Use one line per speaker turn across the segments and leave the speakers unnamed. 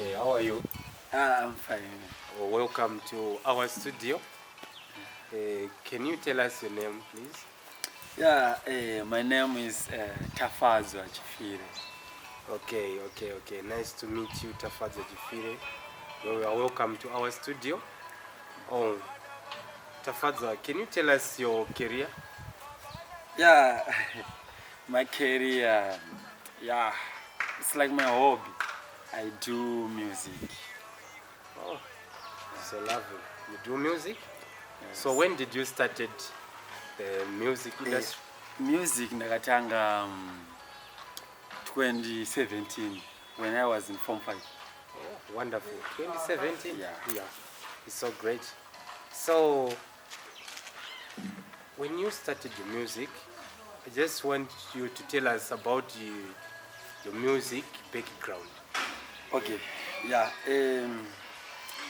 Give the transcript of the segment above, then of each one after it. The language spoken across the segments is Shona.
Okay, how are you?
I'm fine.
Welcome to our studio. Can you tell us your name, please?
Yeah, my name is Tafadzwa Chifire.
Okay. Nice to meet you, Tafadzwa Chifire. You are welcome to our studio. Oh, Tafadzwa, can you tell us your career?
Yeah, my career, yeah, it's like my hobby. I do music.
Oh, so lovely. You do music?
Yes.
So when did you started the music industry?
Music nakatanga 2017 when I was in Form 5.
Oh, wonderful. 2017?
Yeah.
It's so great. So, when you started your music, I just want you to tell us about your music background.
Okay, yeah.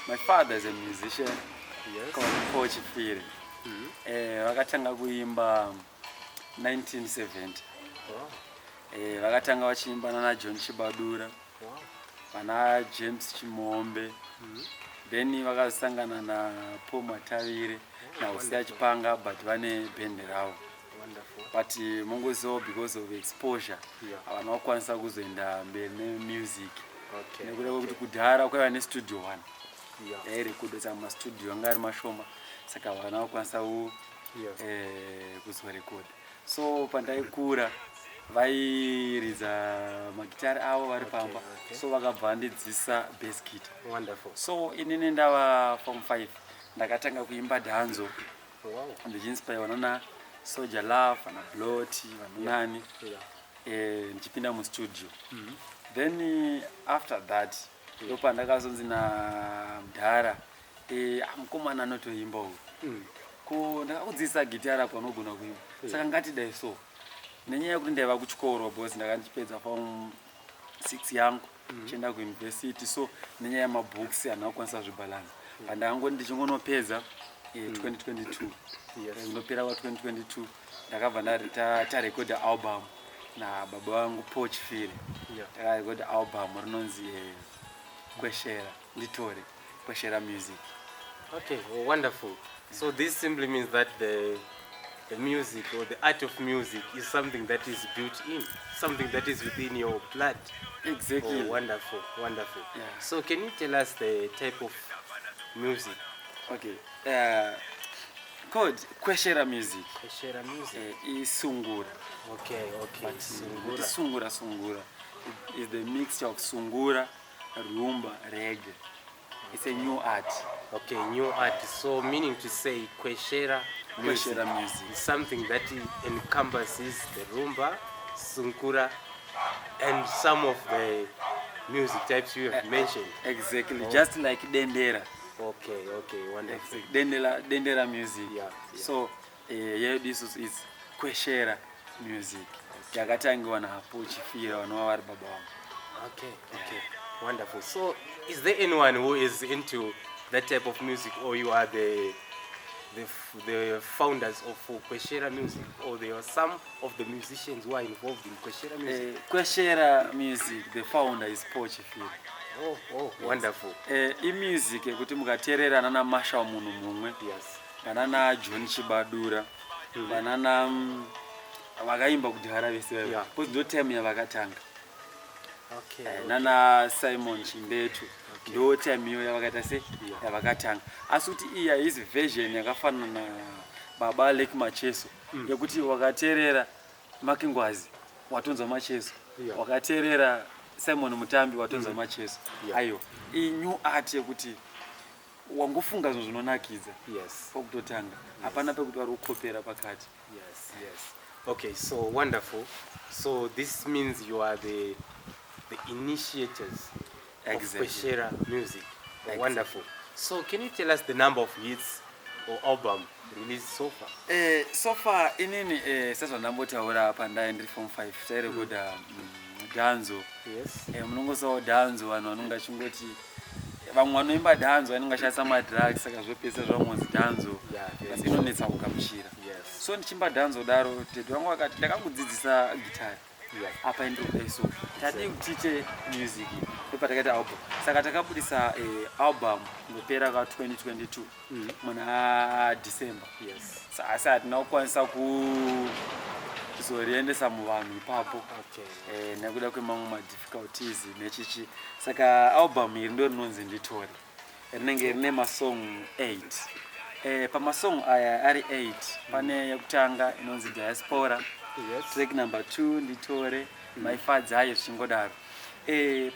My father is a musician.
Yes.
Called Dj Chifire. Vakatanga kuimba 1970.
Wow.
Vakatanga vachiimba nana John Chibadura,
Wow.
vana James Chimombe, then vakasangana na Paul Matavire na Usia Chipanga, but vane band ravo.
Wonderful.
But mungozo because of exposure, havana kukwanisa kuzoenda mberi nemusic.
Okay.
Nekuda kwekuti kudhara kwaiva nestudio 1.
Yeah.
Yairekodesa mumastudio anga ari mashoma, saka vana vakwanisa kuzorekoda. So pandaikura vairidza magitari avo vari pamba, so vakabva vandidzidzisa bass guitar.
Wonderful.
So inini ndava Form 5 ndakatanga kuimba dhanzo.
Wow.
Ndichiinspire nana Soldier Love, vana Bloti, vanonani, ndichipinda mustudio. Then after that, ndopandakazonzi namudhara, mukomana anotoimba uyu. Ndakakudzidzisa gitara kwanogona kuimba. Saka ngatidai so. Nenyaya yekuti ndaiva kuchikoro because ndakandipedza Form 6 yangu chienda kuuniversity, so nenyaya yemabooks handakukwanisa zvibalanza. Pandangoti ndichingonopedza 2022. Kunopera kwa2022 ndakabva tarekodha album nababa vangu Dj Chifire. Takarekodha album rinonzi Kweshera Nditore, Kweshera Music.
Okay, well, wonderful. So this simply means that the music or the art of music is something that is built in, something that is within your blood.
Exactly.
Oh, wonderful.
Yeah.
So can you tell us the type of music?
Okay. Called Kweshera Music.
Kweshera music.
Is Sungura.
Okay.
Sungura. It's the mixture of Sungura, Rumba, Reggae. It's a new art.
Okay, new art. So meaning to say Kweshera music is something that encompasses the rumba, sungura, and some of the music types you have mentioned.
Exactly, just like Dendera.
Okay, wonderful.
Dendera music.
Yeah.
So this is Kweshera music. Yakatangiwa na Dj Chifire vanova vari baba vangu.
Okay, wonderful. So is there anyone who is into that type of music, or you are the founders of Kweshera music, or there are some of the musicians who are involved in Kweshera music?
Kweshera music, the founder is Dj Chifire.
Oh, wonderful.
Music yekuti mukateerera nana Masha munhu mumwe, vanana John Chibadura, vanana vakaimba kudhara vese vaiva. Because ndo time yavakatanga. Nana Simon Chimbetu. Ndo time iyo yavakaita se yavakatanga. Asi kuti iyi haisi version yakafanana na Baba Lake Macheso. Yekuti wakateerera Makingwazi watonzwa Macheso. Wakateerera Simon Mutambi watonzwa Macheso. Ayo. Iyi new art yekuti wangofunga zvinhu zvinonakidza. Pokutotanga. Hapana pekuti vari kukopera pakati.
Yes. Okay, so wonderful. So this means you are the initiators of Kweshera music. Wonderful. So can you tell us the number of hits or album released so far?
So far, inini sezvandambotaura pandai ndiri Form 5 tairekodha dhanzo. Munongozivawo dhanzo, vanhu vanonga vachingoti vamwe vanoimba dhanzo vanonga vachishandisa madrugs, saka zvopesa zvamonzi dhanzo, asi inonetsa kugamuchira. So ndichimba dhanzo daro, tete vangu vakati ndakangodzidzisa gitari. Apa ndiri kudai so tadii kutiite music. ndopatakaita album. Saka takabudisa album ngopera ka 2022 muna December.
Yes.
Asi hatina kukwanisa kuzoriendesa muvanhu ipapo nekuda kwemamwe madifficulties nechichi. Saka album iri ndo rinonzi Nditore, rinenge rine masong 8. Pamasong aya ari 8 pane yekutanga inonzi Diaspora, track number 2 Nditore, maifadzai zvichingodaro.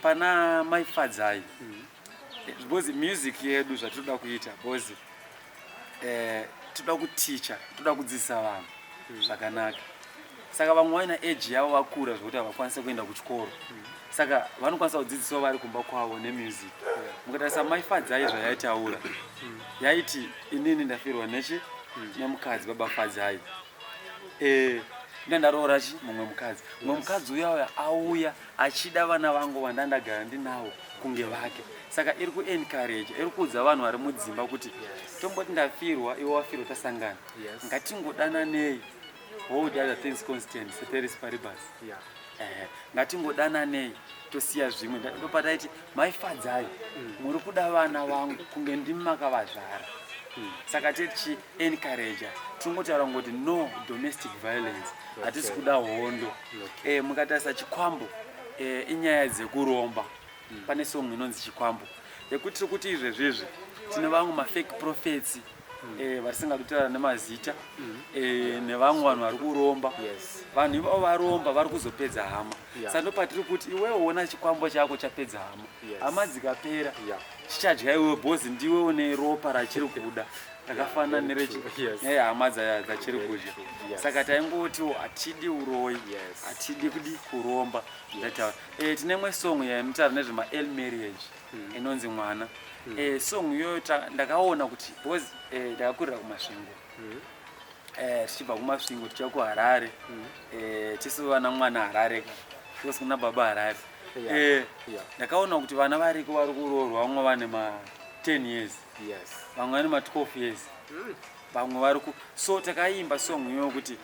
Pana maifadzai because music yedu zvatoda kuita because toda kuticha, toda kudzidzisa vanhu zvakanaka. Saka vamwe vaina age yavo vakura zvokuti havakwanise kuenda kuchikoro. Saka vanokwanisa kudzidziswa vari kumba kwavo nemusic. Mukatarisa maifadzai zvayaitaura yaiti inini ndafirwa nemukadzi baba Fadzai. Ndandaroora mumwe mukadzi uya auya achida vana vangu vandandagara ndinawo kunge vake. Saka iri kuencourage, iri kuudza vanhu vari mudzimba kuti tomboti ndafirwa iwe wafirwa tasangana, ngatingodananei. Hold other things constant, ceteris paribus. Ngatingodananei tosiya zvimwe. Ndopataiti maifadzai muri kuda vana vangu kunge ndimi makavazvara. Saka tichi encourage, tingotaura ngoti no domestic violence, hatisi kuda hondo. Mukatarisa chikwambo inyaya dzekuromba. Pane song inonzi Chikwambo yekuti tiri kuti izvezvizvi tine vamwe mafake prophets varisingatotaura nemazita nevamwe vanhu vari kuromba. Vanhu ivavo varomba vari kuzopedza hama. Saka ndopatiri kuti iwewe ona chikwambo chako chapedza hama, hama dzikapera chichadya iwe bhozi, ndiwe une ropa rachiri kuda rakafanana nehama dzachiri kudya. Saka taingotiwo hatidi uroyi, hatidi kudi kuromba. Tine imwe song inotaura nezvema-early marriage inonzi Mwana. Song iyoyo ndakaona kuti because ndakakurira kumasvingo, tichibva kumasvingo tichiuya kuHarare, tisu vana mwana Harare because kuna baba Harare. Ndakaona kuti vana variko vari kuroorwa, vamwe vane ma10 years, vamwe vane ma12 years, vamwe vari so takaimba song iyoyo kuti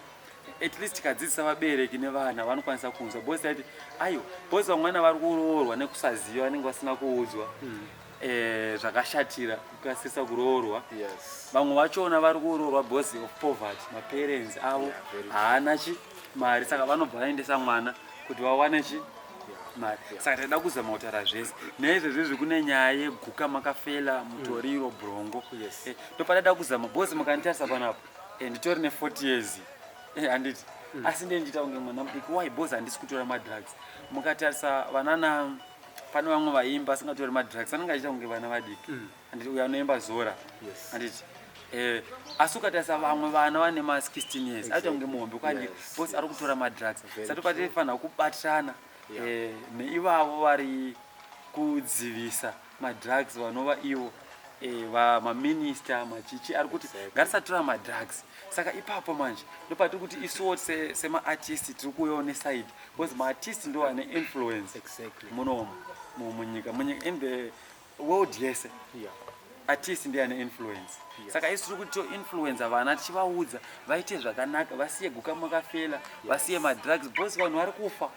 at least tikadzidzisa vabereki nevana vanokwanisa kunzwa. Bosi taiti ayo bosi vamwe vana vari kuroorwa nekusaziva, vanenge vasina kuudzwa zvakashatira kukasisa kuroorwa. Vamwe vachona vari kuroorwa because of poverty, maparents avo haana mari, saka vanobva vaendesa mwana kuti vawane mari. Saka taida kuzama kutaura zvese neizvezvizvi. Kune nyaya yeguka makafela mutoriro Brongo. Ndopataida kuzama because mukanditarisa panapo nditori ne40 years handiti asi ndichita kunge mwana mudiki. Why because handisi kutora madrugs. Mukatarisa vanana pane vamwe vaimba singatori madrugs anenge achiita kunge vana vadiki. Handiti uya unoimba Zora handiti asi ukatarisa vamwe vana vane ma16 years aita kunge muhombe kwandiri because ari kutora madrugs. Saka patifanira kubatirana neivavo vari kudzivisa madrugs vanova ivo maminista machichi ari kuti ngatisatora madrugs. Saka ipapo manje ndopatiri kuti isuwo semaartist tiri kuuyawo neside because maartist ndo ane influence munomu munyika in the world yese. Artist ndiye ane influence. Saka isi tiri kuti toinfluenza vana tichivaudza vaite zvakanaka, vasiye guka makafela, vasiye madrugs because vanhu vari kufa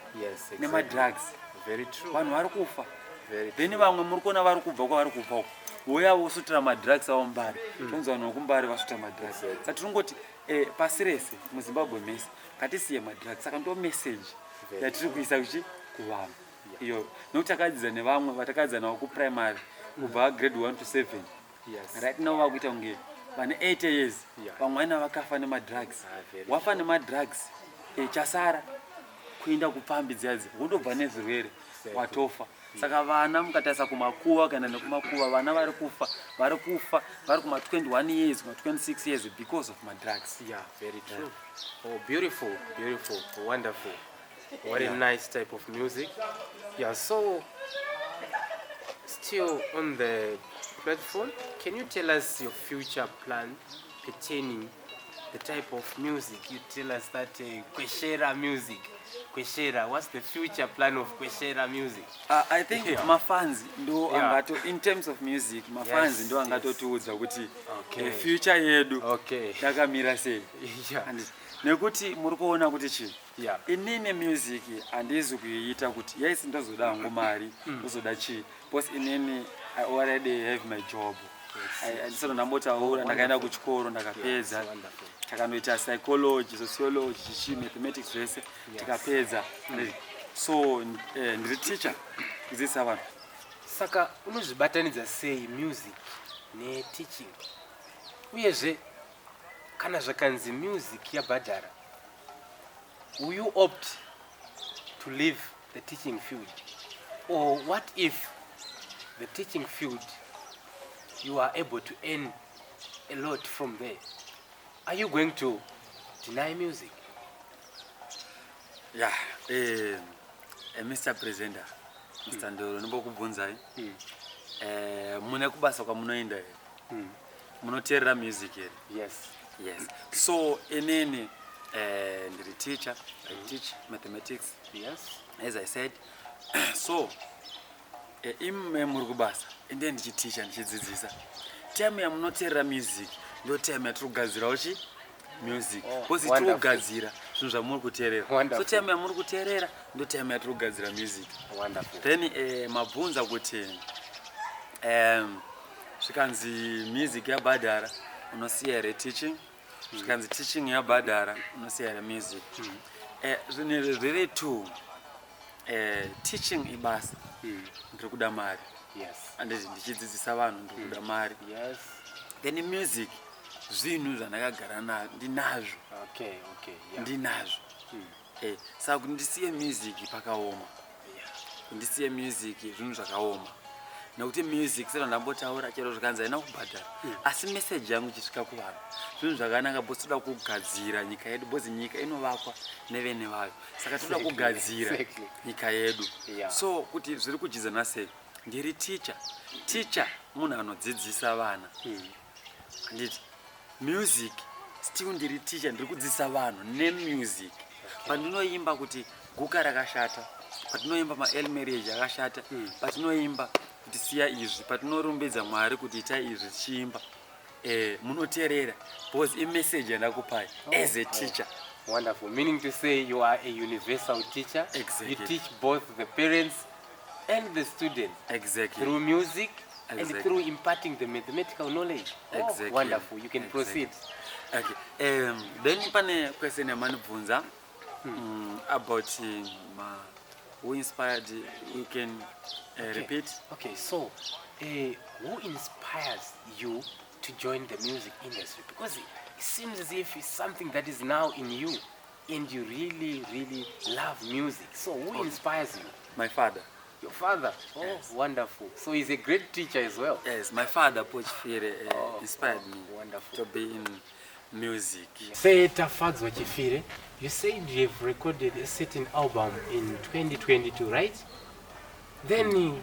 nemadrugs. Vanhu vari kufa. Then vamwe muri kuona vari kubva kwavari kubva uko voya vosutura madrugs avo mbari. Tonzi vanhu vokumbari vasuta madrugs. Saka tinongoti pasi rese muZimbabwe mese ngatisiye madrugs. Saka ndo message yatiri kuisa kuvanhu iyo. Nokuti takadzidza nevamwe vatakadzidza navo kuprimary kubva grade 1 to 7. Right now vakuita kunge vane 80 years. Vamwe vaina vakafa nemadrugs. Wafa nemadrugs chasara kuenda kupambi dzadzi wondobva nezvirwere watofa. Saka vana mukatarisa kumakuva kana nekumakuva vana vari kufa vari kuma 21 years kuma 26 years because of madrugs.
Very true. Oh, beautiful, wonderful. What a nice type of music. So still on the platform, can you tell us your future plan pertaining the type of music. You tell us that Kweshera music. Kweshera, what's the future plan of Kweshera music?
I think mafans ndo angato in terms of music mafans ndo angatotiudza kuti future yedu yakamira sei. Nekuti muri kuona kuti chi inini music handizi kuiita kuti yes ndozoda hangu mari ndozoda chi because inini I already have my job. Ndisoro ndambotaura ndakaenda kuchikoro ndakapedza takanoita psychology, sociology, chichi, mathematics zvese tikapedza. So ndiri teacher kudzidzisa vanhu.
Saka unozvibatanidza sei music ne teaching? Uyezve kana zvakanzi music yabhadhara, will you opt to leave the teaching field? Or what if the teaching field you are able to earn a lot from there? Are you going to deny music?
Yeah, Mr. President, Mr. Ndoro, ndokubvunzai. Mune kubasa kwamunoenda here. Munoteerera music here.
Yes.
Yes. So inini ndiri teacher, I teach mathematics.
Yes.
As I said. So ime muri kubasa ende ndichiteacher ndichidzidzisa. Time yamunoteerera music ndo time yatirikugadzirawo chi music. Because tirikugadzira zvinhu zvamuri kuteerera. So time yamuri kuteerera ndo time yatirikugadzira music.
Wonderful.
Then mabvunza kuti zvikanzi music yabhadhara unosiya here teaching. Zvikanzi teaching yabhadhara unosiya here music. Zvinhu zviri two. Teaching ibasa ndiri kuda mari.
Yes.
Anditi ndichidzidzisa vanhu ndiri kuda mari.
Yes.
Then music zvinhu zvandakagara ndinazvo.
Okay.
Ndinazvo. Saka kuti ndisiye music pakaoma. Ndisiye music zvinhu zvakaoma. Nekuti music sero ndambotaura chero zvikanzi haina kubhadhara. Asi message yangu ichisvika kuvanhu. Zvinhu zvakanaka bosi toda kugadzira nyika yedu bosi nyika inovakwa nevene vayo. Saka toda kugadzira nyika yedu. So kuti zviri kujidzana sei? Ndiri teacher. Teacher munhu anodzidzisa vana. Anditi music still ndiri teacher ndiri kudzidzisa vanhu nemusic. Pandinoimba kuti guka rakashata, patinoimba ma-early marriage akashata, patinoimba kuti siya izvi, patinorumbidza Mwari kuti ita izvi chiimba. Munoteerera because imessage yandakupai as a teacher.
Wonderful. Meaning to say you are a universal teacher.
Exactly.
You teach both the parents and the students.
Exactly.
Through music and through imparting the mathematical knowledge.
Exactly.
Wonderful. You can proceed.
Okay. Then pane question yamanibvunza about who inspired you can repeat.
Okay, so who inspires you to join the music industry? Because it seems as if it's something that is now in you and you really love music. So who inspires you?
My father.
Your father? Oh, yes. Wonderful. So he's a great teacher as well.
Yes, my father Chifire inspired me to be in music.
Say Tafadzwa Chifire, you said you have recorded a certain album in 2022, right? Then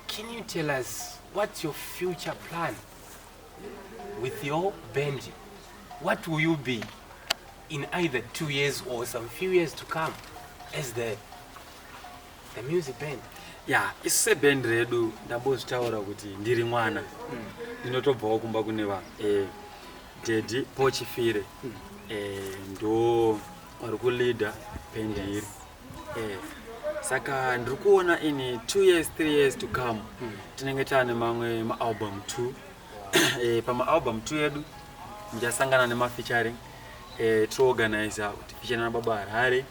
can you tell us what's your future plan with your band? What will you be in either 2 years or some few years to come as the music band?
Yeah, it's a band redu ndambozvitaura kuti ndiri mwana ndinotobvawo kumba kune vanhu. Dj Chifire ndo ari kuleader band iri. Saka ndiri kuona in 2 years 3 years to come tinenge tane mamwe ma-album 2. Pama-album 2 yedu ndichasangana nema-featuring tiriorganiza kuti feature nana Baba Harare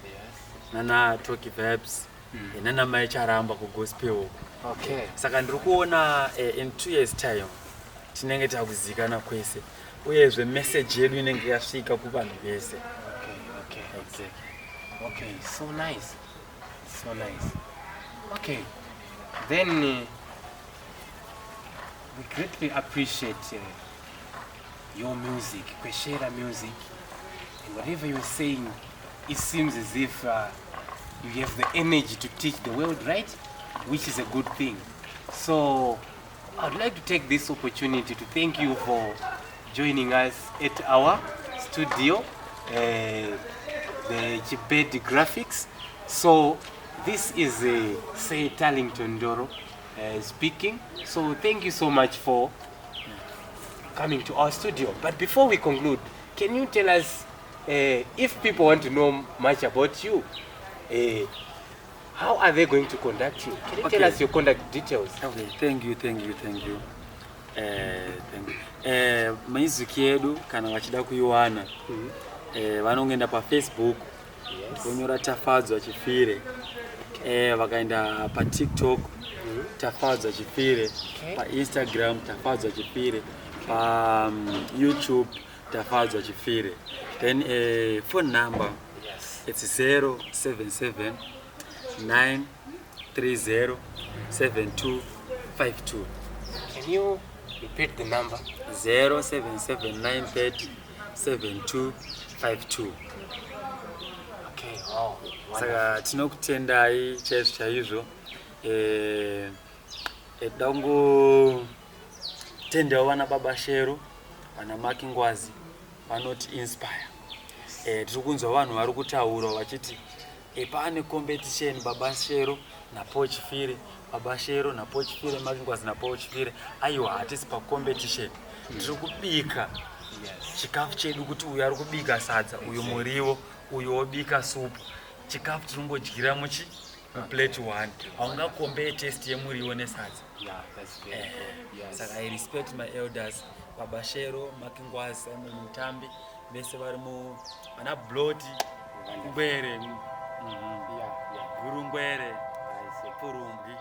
nana Talky Vibes nana Mai Charamba kugospel.
Okay.
Saka ndiri kuona in 2 years time tinenge takuzikana kwese uyezve message yedu inenge yasvika kuvanhu vese.
Okay. Exactly. Okay, so nice. Okay, then we greatly appreciate your music, Kweshera music, and whatever you're saying, it seems as if you have the energy to teach the world, right? Which is a good thing. So I'd like to take this opportunity to thank you for joining us at our studio, the Chibet graphics. So this is say Dj Ndoro speaking. So thank you so much for coming to our studio. But before we conclude, can you tell us if people want to know much about you, how are they going to contact you? Can you tell us your contact details?
Okay, thank you. Music yedu kana wachida kuiwana vanongenda pa Facebook, vonyora Tafadzwa Chifire, vakaenda pa TikTok Tafadzwa Chifire, pa Instagram Tafadzwa Chifire, pa YouTube Tafadzwa Chifire. Then phone number, it's 077 930 7252.
Can you repeat the number?
077 930 7252.
Okay, wow.
Saka tinokutendai chaizvo dango tenda wana baba Shero wana Makingwazi vanoti inspire. Tiri kunzwa vanhu vari kutaura vachiti pane competition baba Shero na Chifire, baba Shero na Chifire, Makingwazi na Chifire. Aiwa, hatisi pa competition. Tiri kubika chikafu chedu kuti uyu ari kubika sadza, uyu muriwo, uyu obika supu. Chikafu tiringodyira muchi plate 1. Haunga compare taste yemuriwo nesadza.
Yeah, that's great.
Saka I respect my elders, baba Shero, Makingwazi, Simon Mutambi, vese vari mu ana Bloti, Ngwere, Guru Ngwere, Purumbi.